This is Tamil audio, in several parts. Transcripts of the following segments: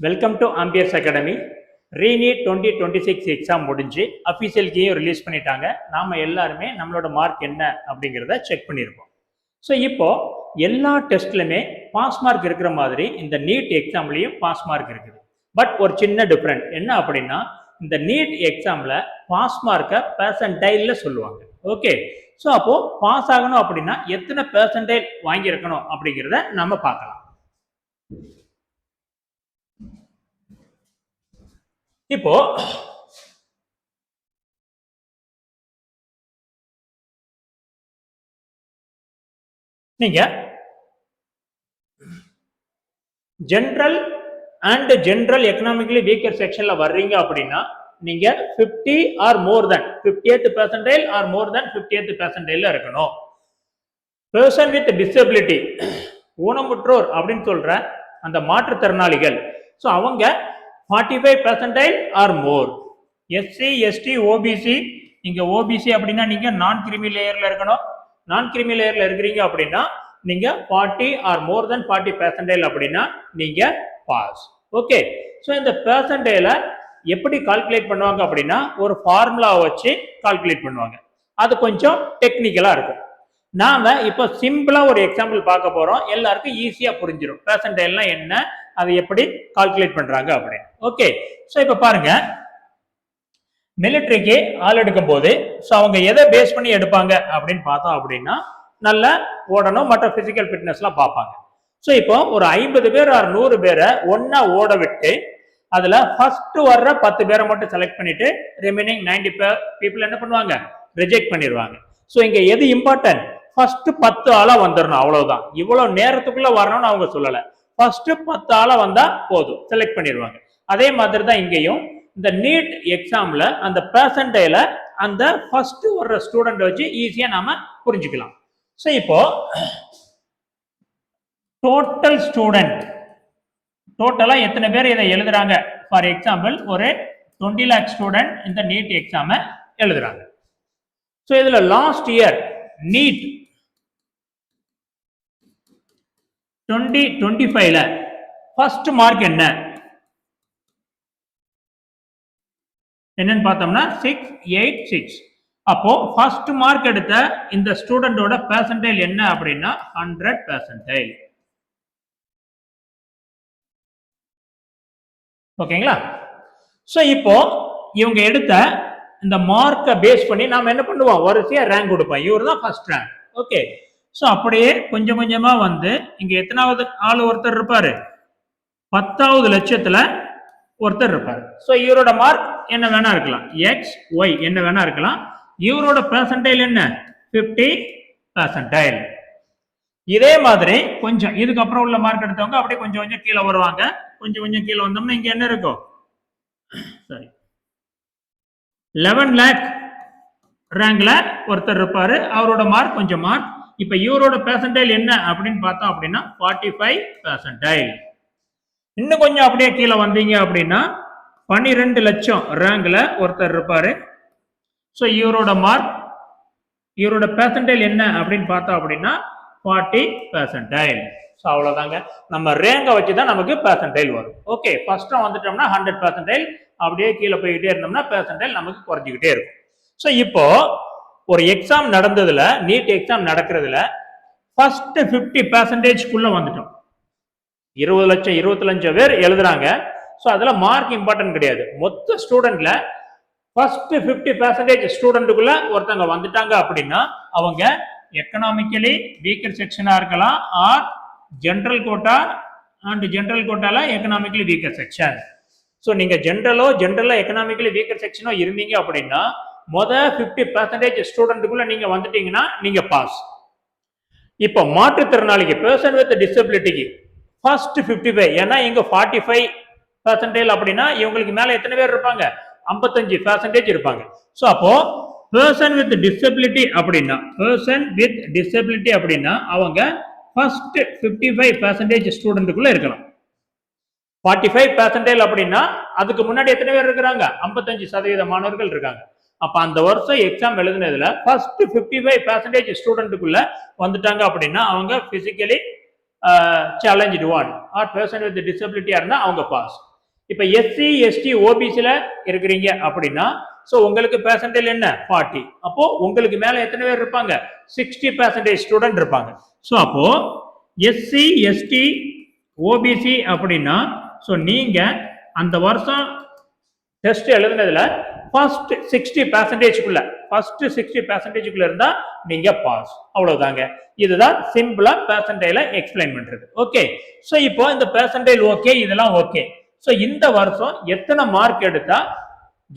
Welcome to amperes academy. Re NEET 2026 exam முடிஞ்சு அஃபீஷியல் கீயும் ரிலீஸ் பண்ணிட்டாங்க. நாம் எல்லாருமே நம்மளோட மார்க் என்ன அப்படிங்கிறத செக் பண்ணியிருப்போம். ஸோ இப்போ எல்லா டெஸ்ட்லையுமே பாஸ் மார்க் இருக்கிற மாதிரி இந்த நீட் எக்ஸாம்லேயும் பாஸ் மார்க் இருக்குது. பட் ஒரு சின்ன டிஃப்ரெண்ட் என்ன அப்படின்னா, இந்த நீட் எக்ஸாமில் பாஸ் மார்க்கை பெர்சன்டைலில் சொல்லுவாங்க. ஓகே, ஸோ அப்போது பாஸ் ஆகணும் அப்படின்னா எத்தனை பெர்சன்டைல் வாங்கியிருக்கணும் அப்படிங்கிறத நம்ம பார்க்கலாம். இப்போ நீங்க general and general economically weaker செக்ஷன்ல வர்றீங்க அப்படின்னா நீங்க 50 ஆர் மோர் தென் 58th பெர்சன்டைல் ஆர் மோர் தென் 58th பெர்சன்டைல்ல இருக்கணும். பர்சன் வித் டிசபிலிட்டி, ஊனமுற்றோர் அப்படின்னு சொல்ற அந்த மாற்றுத்திறனாளிகள், ஸோ அவங்க 45 பெர்சன்டைல் ஆர் மோர். எஸ்சி எஸ்டி ஓபிசி, நீங்க ஓபிசி அப்படின்னா நீங்க நான் கிரிமி லேயர்ல இருக்கணும். நான் கிரிமி லேயர்ல இருக்கிறீங்க அப்படின்னா நீங்க 40 ஆர் மோர் தென் 40 பெர்சன்டைல் அப்படின்னா நீங்க பாஸ். ஓகே, ஸோ இந்த பெர்சன்டைலை எப்படி கால்குலேட் பண்ணுவாங்க அப்படின்னா ஒரு ஃபார்முலா வச்சு கால்குலேட் பண்ணுவாங்க. அது கொஞ்சம் டெக்னிக்கலா இருக்கும். நாம இப்போ சிம்பிளா ஒரு எக்ஸாம்பிள் பார்க்க போறோம். எல்லாருக்கும் ஈஸியா புரிஞ்சிடும் பெர்சன்டைல்னா என்ன, அதை எப்படி கால்குலேட் பண்றாங்க அப்படின்னு. ஓகே, ஸோ இப்போ பாருங்க, மிலிட்ரிக்கு ஆள் எடுக்கும் போது ஸோ அவங்க எதை பேஸ் பண்ணி எடுப்பாங்க அப்படின்னு பார்த்தோம் அப்படின்னா நல்லா ஓடணும், மற்ற பிசிக்கல் ஃபிட்னஸ்லாம் பார்ப்பாங்க. ஸோ இப்போ ஒரு 50 பேர் ஆர் 100 பேரை ஒன்னா ஓட விட்டு அதுல ஃபர்ஸ்ட் வர்ற 10 பேரை மட்டும் செலக்ட் பண்ணிட்டு ரிமைனிங் 90 பீப்புள் என்ன பண்ணுவாங்க, ரிஜெக்ட் பண்ணிடுவாங்க. ஸோ இங்க எது இம்பார்ட்டன்ட், ஃபர்ஸ்ட் 10 ஆளா வந்துடணும், அவ்வளவுதான். இவ்வளவு நேரத்துக்குள்ள வரணும்னு அவங்க சொல்லல, ஃபர்ஸ்ட் 10 ஆளா வந்தா போதும், செலக்ட் பண்ணிடுவாங்க. அதே மாதிரி தான் இங்கேயும் இந்த நீட் எக்ஸாம்ல அந்த பெர்சன்டைல அந்த ஃபர்ஸ்ட் வர்ற ஸ்டூடெண்ட் வச்சு ஈஸியா நாம புரிஞ்சுக்கலாம். ஸோ இப்போ டோட்டல் ஸ்டூடெண்ட், டோட்டலா எத்தனை பேர் இதை எழுதுறாங்க, ஃபார் எக்ஸாம்பிள் ஒரு 20 lakh ஸ்டூடெண்ட் இந்த நீட் எக்ஸாமை எழுதுறாங்க. ஸோ இதுல லாஸ்ட் இயர் நீட் 2025ல ஃபர்ஸ்ட் மார்க் என்னன்னு பார்த்தோம்னா 686. அப்போ ஃபர்ஸ்ட் மார்க் எடுத்த இந்த ஸ்டூடெண்டோட பெர்சன்டைல் என்ன அப்படின்னா 100 பெர்சன்டைல். ஓகேங்களா? ஸோ இப்போ இவங்க எடுத்த இந்த மார்க்கை பேஸ் பண்ணி நாம என்ன பண்ணுவோம், வரிசையா ரேங்க் கொடுப்போம். இவர் தான் ஃபர்ஸ்ட் ரேங்க். ஓகே, ஸோ அப்படியே கொஞ்சம் கொஞ்சமா வந்து இங்க எத்தனாவது ஆள் ஒருத்தர் இருப்பாரு, 10வது லட்சத்துல ஒருத்தர் இருப்பாரு. ஸோ இவரோட மார்க் என்ன வேணா இருக்கலாம், எக்ஸ் ஒய் என்ன வேணா இருக்கலாம். இவரோட பெர்சன்டைல் என்ன 50 பெர்சன்டைல். இதே மாதிரி கொஞ்சம் இதுக்கப்புறம் உள்ள மார்க் எடுத்தவங்க அப்படியே கொஞ்சம் கொஞ்சம் கீழே வருவாங்க. கொஞ்சம் கொஞ்சம் கீழே வந்தோம்னா இங்க என்ன இருக்கும், சாரி 11 lakh ரேங்க்ல ஒருத்தர் இருப்பாரு, அவரோட மார்க் கொஞ்சம் மார்க். இப்ப இவரோட பெர்சன்டைல் என்ன அப்படின்னு பார்த்தோம் அப்படின்னா 45 பெர்சன்டைல். இன்னும் கொஞ்சம் அப்படியே கீழே வந்தீங்க அப்படின்னா 12 லட்சம் ரேங்க்ல ஒருத்தர் இருப்பாரு. ஸோ இவரோட மார்க், இவரோட பெர்சன்டைல் என்ன அப்படின்னு பார்த்தோம் அப்படின்னா 40 பெர்சன்டைல். ஸோ அவ்வளோதாங்க, நம்ம ரேங்கை வச்சு தான் நமக்கு பெர்சன்டைல் வரும். ஓகே, ஃபர்ஸ்ட் வந்துட்டோம்னா 100 பெர்சன்டைல், அப்படியே கீழே போய்கிட்டே இருந்தோம்னா பெர்சன்டைல் நமக்கு குறைஞ்சிக்கிட்டே இருக்கும். ஸோ இப்போ ஒரு எக்ஸாம் நடந்ததுல, நீட் எக்ஸாம் நடக்கிறதுல ஃபர்ஸ்ட் 50% வந்துட்டோம். 20 லட்சம் 25 லட்சம் பேர் எழுதுறாங்க. ஸோ அதுல மார்க் இம்பார்ட்டன்ட் கிடையாது. மொத்த ஸ்டூடெண்ட்ல ஃபர்ஸ்ட் 50% ஸ்டூடெண்ட்டுக்குள்ள ஒருத்தவங்க வந்துட்டாங்க அப்படின்னா அவங்க எக்கனாமிக்கலி வீக்கர் செக்ஷனா இருக்கலாம், or general quota and general கோட்டால எக்கனாமிக்கலி வீக்கர் செக்ஷன். ஸோ நீங்க ஜெனரலா எக்கனாமிக்கலி வீக்கர் செக்ஷனோ இருந்தீங்க அப்படின்னா மொத 50% ஸ்டூடெண்ட்டுக்குள்ள நீங்க வந்துட்டீங்கன்னா நீங்க பாஸ். இப்போ மாற்றுத்திறனாளிக்கு, பர்சன் வித் டிசபிலிட்டிக்கு ஃபர்ஸ்ட் 55, ஏன்னா இங்க 45 பெர்சன்டைல் அப்படின்னா இவங்களுக்கு மேல எத்தனை பேர் இருப்பாங்க, 55% இருப்பாங்க. ஸோ அப்போ பர்சன் வித் டிசபிலிட்டி அப்படின்னா அவங்க ஃபர்ஸ்ட் 55% ஸ்டூடெண்ட்டுக்குள்ள இருக்கலாம். 45 பெர்சன்டைல் அப்படின்னா அதுக்கு முன்னாடி எத்தனை பேர் இருக்கிறாங்க, 55% மாணவர்கள் இருக்காங்க. அப்ப அந்த வருஷம் எக்ஸாம் எழுதுனதுல ஃபர்ஸ்ட் 55% ஸ்டூடெண்ட்டுக்குள்ள வந்துட்டாங்க அப்படின்னா அவங்க physically challenge one or person with டிசபிலிட்டியா இருந்தா அவங்க பாஸ். இப்ப எஸ்சி எஸ்டி ஓபிசில இருக்கிறீங்க அப்படின்னா சோ உங்களுக்கு பெர்சன்டேஜ் என்ன 40. அப்போ உங்களுக்கு மேல எத்தனை பேர் இருப்பாங்க 60% ஸ்டூடெண்ட் இருப்பாங்க. சோ அப்போ எஸ்சி எஸ்டி ஓபிசி அப்படின்னா சோ நீங்க அந்த வருஷம் டெஸ்ட் எழுதுனதுல ஃபர்ஸ்ட் 60% இருந்தா நீங்க பாஸ். அவ்வளவுதாங்க. இதுதான் சிம்பிளா பெர்சன்டைல எக்ஸ்பிளைன் பண்றது. ஓகே. சோ இப்போ இந்த பெர்சன்டைல் ஓகே, இதெல்லாம் ஓகே. சோ இந்த வருஷம் எத்தனை மார்க் எடுத்தா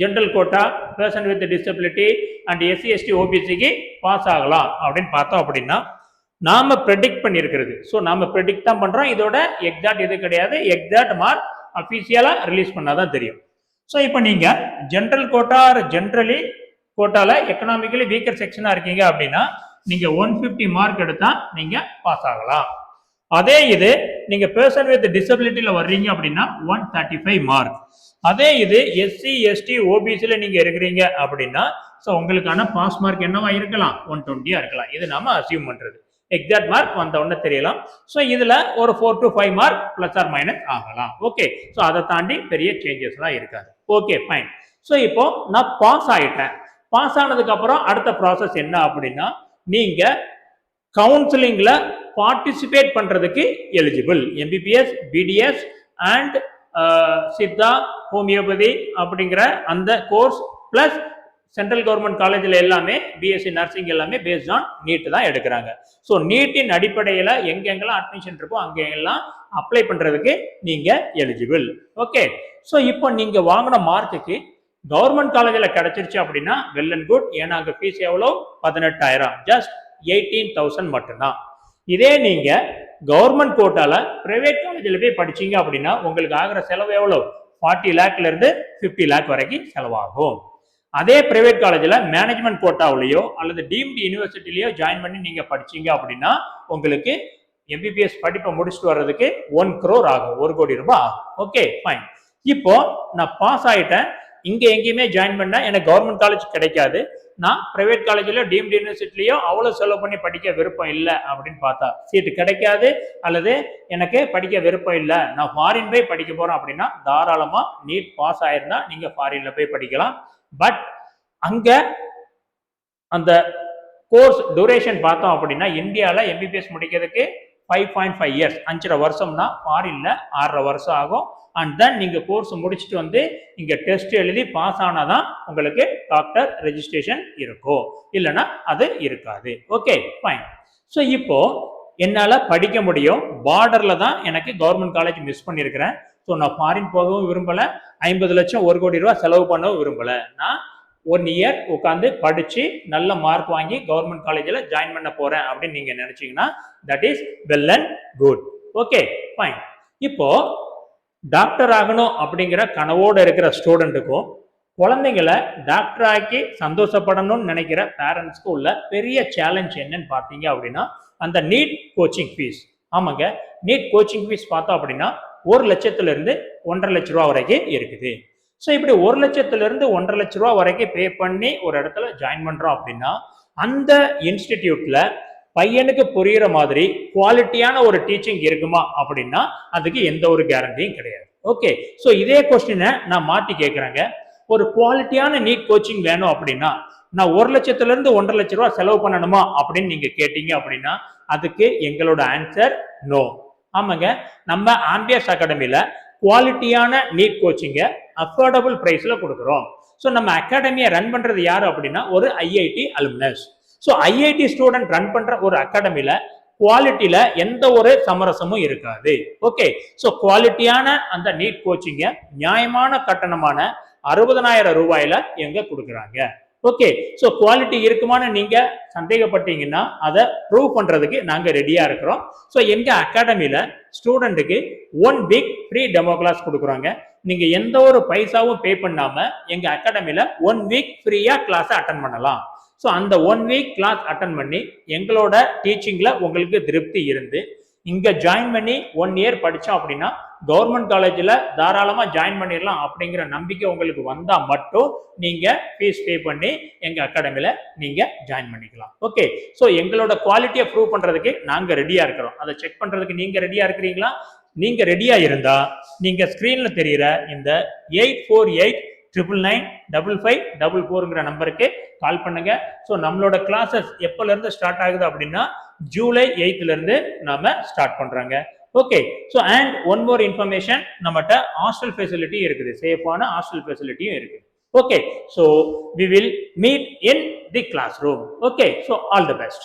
general quota, person with disability and SC ST ஓபிசிக்கு பாஸ் ஆகலாம் அப்படின்னு பார்த்தோம் அப்படின்னா நாம ப்ரெடிக்ட் பண்ணியிருக்கிறது. ஸோ நாம ப்ரெடிக்ட் தான் பண்றோம். இதோட எக்ஸாக்ட் இது கிடையாது. எக்ஸாக்ட் மார்க் அஃபீஷியலா ரிலீஸ் பண்ணாதான் தெரியும். ஸோ இப்போ நீங்க ஜெனரல் கோட்டா ஜென்ரலி கோட்டால எக்கனாமிக்கலி வீக்கர் செக்ஷனா இருக்கீங்க அப்படின்னா நீங்க 150 மார்க் எடுத்தா நீங்க பாஸ் ஆகலாம். அதே இது நீங்க பர்சன் வித் டிசபிலிட்டியில வர்றீங்க அப்படின்னா 135 மார்க். அதே இது எஸ்சி எஸ்டி ஓபிசில நீங்க இருக்கிறீங்க அப்படின்னா ஸோ உங்களுக்கான பாஸ் மார்க் என்னவா இருக்கலாம் 120 இருக்கலாம். இது நாம அசியூம் பண்றது. எக்ஸாக்ட் மார்க் வந்த உடனே தெரியலாம். ஸோ இதுல ஒரு 4 to 5 mark plus or minus ஆகலாம். ஓகே. ஸோ அதை தாண்டி பெரிய சேஞ்சஸ்லாம் இருக்காது. Okay fine. ஸோ இப்போ நான் பாஸ் ஆயிட்டேன். பாஸ் ஆனதுக்கு அப்புறம் அடுத்த ப்ராசஸ் என்ன அப்படின்னா நீங்க கவுன்சிலிங்ல பார்ட்டிசிபேட் பண்றதுக்கு eligible. MBBS, BDS and Siddha, homeopathy அப்படிங்கிற அந்த கோர்ஸ் பிளஸ் சென்ட்ரல் கவர்மெண்ட் காலேஜில் எல்லாமே பிஎஸ்சி நர்சிங் எல்லாமே பேஸ்ட் ஆன் நீட் தான் எடுக்கிறாங்க. ஸோ நீட்டின் அடிப்படையில் எங்கெங்கெல்லாம் அட்மிஷன் இருக்கோ அங்கெல்லாம் அப்ளை பண்றதுக்கு நீங்க எலிஜிபிள். ஓகே. ஸோ இப்போ நீங்க வாங்கின மார்க்குக்கு கவர்மெண்ட் காலேஜில் கிடைச்சிருச்சு அப்படின்னா வெல் அண்ட் குட். ஏன்னா அங்கே ஃபீஸ் எவ்வளோ 18,000, ஜஸ்ட் 18,000 மட்டும்தான். இதே நீங்க கவர்மெண்ட் கோட்டால பிரைவேட் காலேஜில் போய் படிச்சீங்க அப்படின்னா உங்களுக்கு ஆகிற செலவு எவ்வளவு 40 லேக்ல இருந்து 50 லேக் வரைக்கும் செலவாகும். அதே பிரைவேட் காலேஜில் மேனேஜ்மெண்ட் கோட்டாவிலையோ அல்லது டீம்டு யூனிவர்சிட்டிலையோ ஜாயின் பண்ணி நீங்க படிச்சீங்க அப்படின்னா உங்களுக்கு எம்பிபிஎஸ் படிப்பை முடிச்சுட்டு வர்றதுக்கு 1 crore ஆகும், 1 கோடி ரூபாய் ஆகும். Okay fine. இப்போ நான் பாஸ் ஆயிட்டேன். இங்க எங்கேயுமே ஜாயின் பண்ண எனக்கு கவர்மெண்ட் காலேஜ் கிடைக்காது. நான் பிரைவேட் காலேஜ்லயோ டீம்டு யூனிவர்சிட்டிலையோ அவ்வளவு செலவு பண்ணி படிக்க விருப்பம் இல்லை அப்படின்னு பார்த்தா சீட்டு கிடைக்காது. அல்லது எனக்கு படிக்க விருப்பம் இல்லை, நான் ஃபாரின் போய் படிக்க போறேன் அப்படின்னா தாராளமா நீட் பாஸ் ஆயிருந்தா நீங்க ஃபாரின்ல போய் படிக்கலாம். பட் அங்க அந்த கோர்ஸ் டூரேஷன் பார்த்தோம் அப்படின்னா இந்தியாவில் எம்பிபிஎஸ் முடிக்கிறதுக்கு 5.5 years, 5.5 வருஷம்னா ஃபாரின்ல 6.5 வருஷம் ஆகும். அண்ட் தென் நீங்க கோர்ஸ் முடிச்சுட்டு வந்து இங்க டெஸ்ட் எழுதி பாஸ் ஆனாதான் உங்களுக்கு டாக்டர் ரெஜிஸ்ட்ரேஷன் இருக்கும், இல்லைன்னா அது இருக்காது. Okay fine. ஸோ இப்போ என்னால படிக்க முடியும். பார்டர்ல தான் எனக்கு கவர்மெண்ட் காலேஜ் மிஸ் பண்ணியிருக்கிறேன். ஸோ நான் ஃபாரின் போகவும் விரும்பல, 50 லட்சம் 1 கோடி ரூபாய் செலவு பண்ணவும் விரும்பல. நான் 1 year உட்காந்து படிச்சு நல்ல மார்க் வாங்கி கவர்மெண்ட் காலேஜில் ஜாயின் பண்ண போறேன் அப்படின்னு நீங்க நினைச்சீங்கன்னா that is well and good. Okay fine. இப்போ டாக்டர் ஆகணும் அப்படிங்கிற கனவோடு இருக்கிற ஸ்டூடெண்ட்டுக்கும் குழந்தைங்களை டாக்டர் ஆக்கி சந்தோஷப்படணும்னு நினைக்கிற பேரண்ட்ஸ்க்கு உள்ள பெரிய சேலஞ்ச் என்னன்னு பார்த்தீங்க அப்படின்னா அந்த நீட் கோச்சிங் ஃபீஸ். ஆமாங்க, நீட் கோச்சிங் ஃபீஸ் பார்த்தோம் அப்படின்னா 1 லட்சத்திலிருந்து 1.5 லட்ச ரூபா வரைக்கும் இருக்குது. ஸோ இப்படி 1 லட்சத்திலிருந்து 1.5 லட்ச ரூபா வரைக்கும் பே பண்ணி ஒரு இடத்துல ஜாயின் பண்றோம் அப்படின்னா அந்த இன்ஸ்டிடியூட்ல பையனுக்கு புரியுற மாதிரி குவாலிட்டியான ஒரு டீச்சிங் இருக்குமா அப்படின்னா அதுக்கு எந்த ஒரு கேரண்டியும் கிடையாது. ஓகே. ஸோ இதே கொஸ்டினை நான் மாத்தி கேட்குறேங்க. ஒரு குவாலிட்டியான நீட் கோச்சிங் வேணும் அப்படின்னா நான் 1 லட்சத்திலிருந்து 1.5 லட்ச ரூபா செலவு பண்ணணுமா அப்படின்னு நீங்க கேட்டீங்க அப்படின்னா அதுக்கு எங்களோட ஆன்சர் நோ. ஆமாங்க, நம்ம ஆம்பியஸ் அகாடமியில குவாலிட்டியான நீட் கோச்சிங்கை அஃபோர்டபுள் பிரைஸ்ல கொடுக்குறோம். ஸோ நம்ம அகாடமியை ரன் பண்றது யாரு அப்படின்னா ஒரு IIT alumnus. So IIT student run பண்ற ஒரு அகாடமியில குவாலிட்டியில எந்த ஒரு சமரசமும் இருக்காது. ஓகே. ஸோ குவாலிட்டியான அந்த நீட் கோச்சிங்கை நியாயமான கட்டணமான 60,000 ரூபாயில எங்க கொடுக்குறாங்க. ஓகே. ஸோ குவாலிட்டி இருக்குமான்னு நீங்க சந்தேகப்பட்டீங்கன்னா அதை ப்ரூவ் பண்றதுக்கு நாங்க ரெடியா இருக்கிறோம். ஸோ எங்க அகாடமியில ஸ்டூடெண்ட்டுக்கு 1 week ஃப்ரீ டெமோ கிளாஸ் கொடுக்குறாங்க. நீங்க எந்த ஒரு பைசாவும் பே பண்ணாம எங்க அகாடமியில 1 week ஃப்ரீயா கிளாஸ் அட்டன் பண்ணலாம். ஸோ அந்த 1 week கிளாஸ் அட்டன் பண்ணி எங்களோட டீச்சிங்ல உங்களுக்கு திருப்தி இருந்து இங்க ஜாயின் பண்ணி 1 year படிச்சோம் அப்படின்னா கவர்மெண்ட் காலேஜில் தாராளமா ஜாயின் பண்ணிடலாம் அப்படிங்கிற நம்பிக்கை உங்களுக்கு வந்தா மட்டும் நீங்க ஃபீஸ் பே பண்ணி எங்க அகாடமியில நீங்க ஜாயின் பண்ணிக்கலாம். ஓகே. ஸோ எங்களோட குவாலிட்டியை ப்ரூவ் பண்றதுக்கு நாங்க ரெடியா இருக்கிறோம். அதை செக் பண்றதுக்கு நீங்க ரெடியா இருக்கிறீங்களா? நீங்க ரெடியா இருந்தா நீங்க ஸ்கிரீன்ல தெரியுற இந்த 84899955544 நம்பருக்கு கால் பண்ணுங்க. ஸோ நம்மளோட கிளாஸஸ் எப்பல இருந்து ஸ்டார்ட் ஆகுது அப்படின்னா ஜூலை 8th இருந்து நாம ஸ்டார்ட் பண்றாங்க. Okay. So and one more information, நம்மகிட்ட ஹாஸ்டல் ஃபெசிலிட்டி இருக்குது, சேஃபான ஹாஸ்டல் ஃபெசிலிட்டியும் இருக்கு. Okay, so we will meet in the classroom. Okay, so all the best.